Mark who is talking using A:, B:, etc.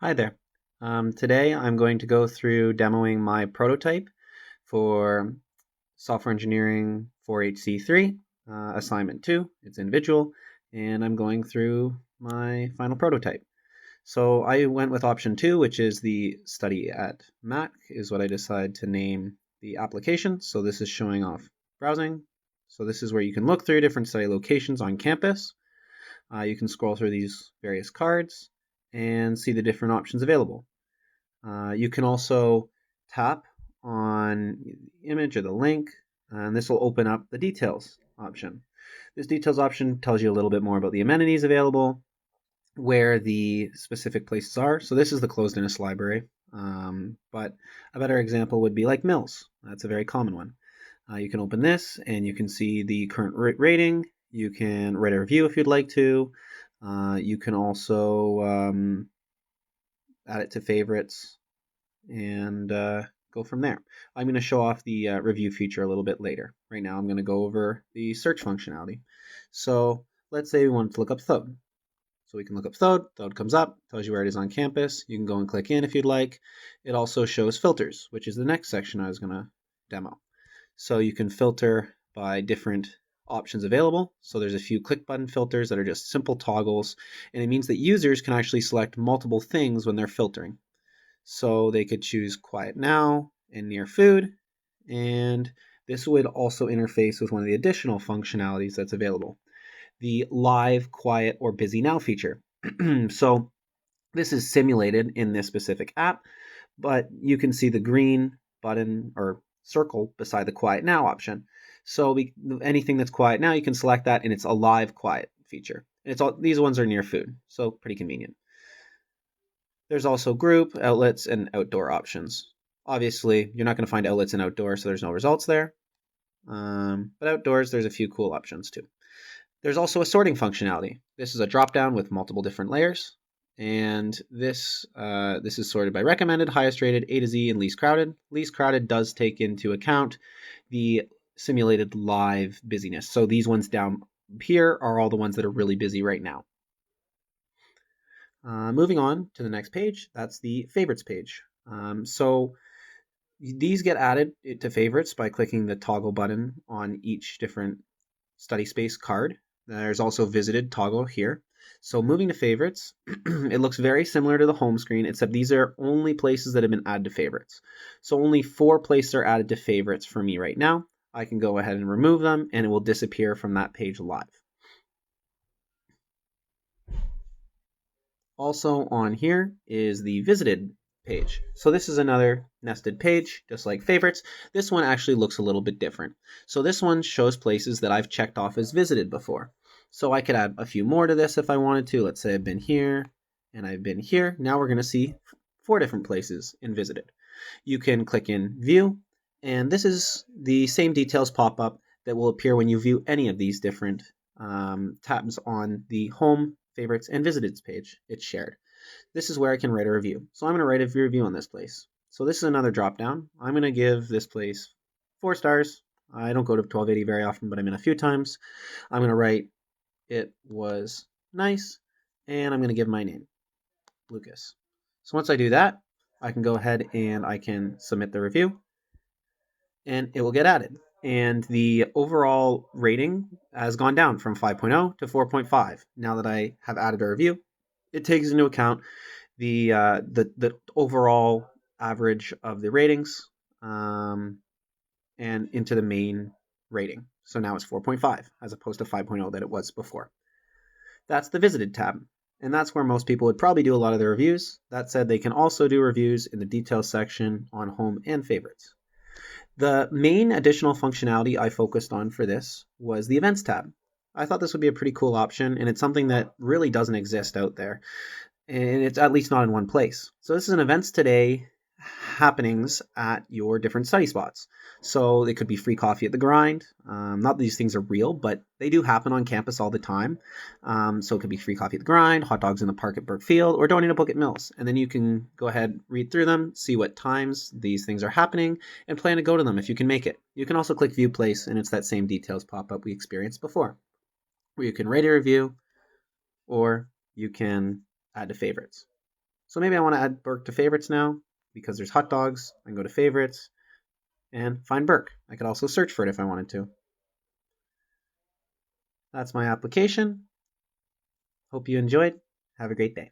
A: Hi there. Today I'm going to go through demoing my prototype for software engineering for HC3, assignment 2. It's individual, and I'm going through my final prototype. So I went with option 2, which is the study at Mac, is what I decided to name the application. So this is showing off browsing. So this is where you can look through different study locations on campus. You can scroll through these various cards and see the different options available. You can also tap on the image or the link, and this will open up the details option. This details option tells you a little bit more about the amenities available, where the specific places are. So this is the closed-init library, but a better example would be like Mills. That's a very common one. You can open this and you can see the current rating. You can write a review if you'd like to. You can also add it to favorites and go from there. I'm going to show off the review feature a little bit later. Right now I'm going to go over the search functionality. So let's say we wanted to look up Thode. So we can look up Thode. Thode comes up, tells you where it is on campus. You can go and click in if you'd like. It also shows filters, which is the next section I was going to demo. So you can filter by different options available. So there's a few click button filters that are just simple toggles, and it means that users can actually select multiple things when they're filtering. So they could choose quiet now and near food, and this would also interface with one of the additional functionalities that's available, the live, quiet, or busy now feature. So this is simulated in this specific app, but you can see the green button or circle beside the quiet now option. So anything that's quiet now, you can select that, and it's a live quiet feature. And it's all these ones are near food, so pretty convenient. There's also group, outlets, and outdoor options. Obviously, you're not going to find outlets and outdoor, so there's no results there. But outdoors, there's a few cool options too. There's also a sorting functionality. This is a drop-down with multiple different layers, and this is sorted by recommended, highest rated, A to Z, and least crowded. Least crowded does take into account the simulated live busyness. So these ones down here are all the ones that are really busy right now. Moving on to the next page, that's the favorites page. So these get added to favorites by clicking the toggle button on each different study space card. There's also visited toggle here. So moving to favorites, it looks very similar to the home screen, except these are only places that have been added to favorites. So only 4 places are added to favorites for me right now. I can go ahead and remove them, and it will disappear from that page live. Also on here is the visited page. So this is another nested page, just like favorites. This one actually looks a little bit different. So this one shows places that I've checked off as visited before. So I could add a few more to this if I wanted to. Let's say I've been here and I've been here. Now we're going to see 4 different places in visited. You can click in view, and this is the same details pop up that will appear when you view any of these different tabs on the home, favorites, and visiteds page. It's shared. This is where I can write a review. So I'm going to write a review on this place. So this is another drop down. I'm going to give this place 4 stars. I don't go to 1280 very often, but I'm in a few times. I'm going to write it was nice, and I'm going to give my name, Lucas. So once I do that, I can go ahead and I can submit the review, and it will get added. And the overall rating has gone down from 5.0 to 4.5 now that I have added a review. It takes into account the overall average of the ratings and into the main rating. So now it's 4.5 as opposed to 5.0 that it was before. That's the visited tab, and that's where most people would probably do a lot of their reviews. That said, they can also do reviews in the details section on home and favorites. The main additional functionality I focused on for this was the events tab. I thought this would be a pretty cool option, and it's something that really doesn't exist out there, and it's at least not in one place. So this is an events today happenings at your different study spots. So it could be free coffee at the grind. Not that these things are real, but they do happen on campus all the time. So it could be free coffee at the grind, hot dogs in the park at Burke Field, or donate a book at Mills. And then you can go ahead, read through them, see what times these things are happening, and plan to go to them if you can make it. You can also click view place, and it's that same details pop-up we experienced before, where you can rate a review, or you can add to favorites. So maybe I want to add Burke to favorites now because there's hot dogs. I can go to favorites and find Burke. I could also search for it if I wanted to. That's my application. Hope you enjoyed. Have a great day.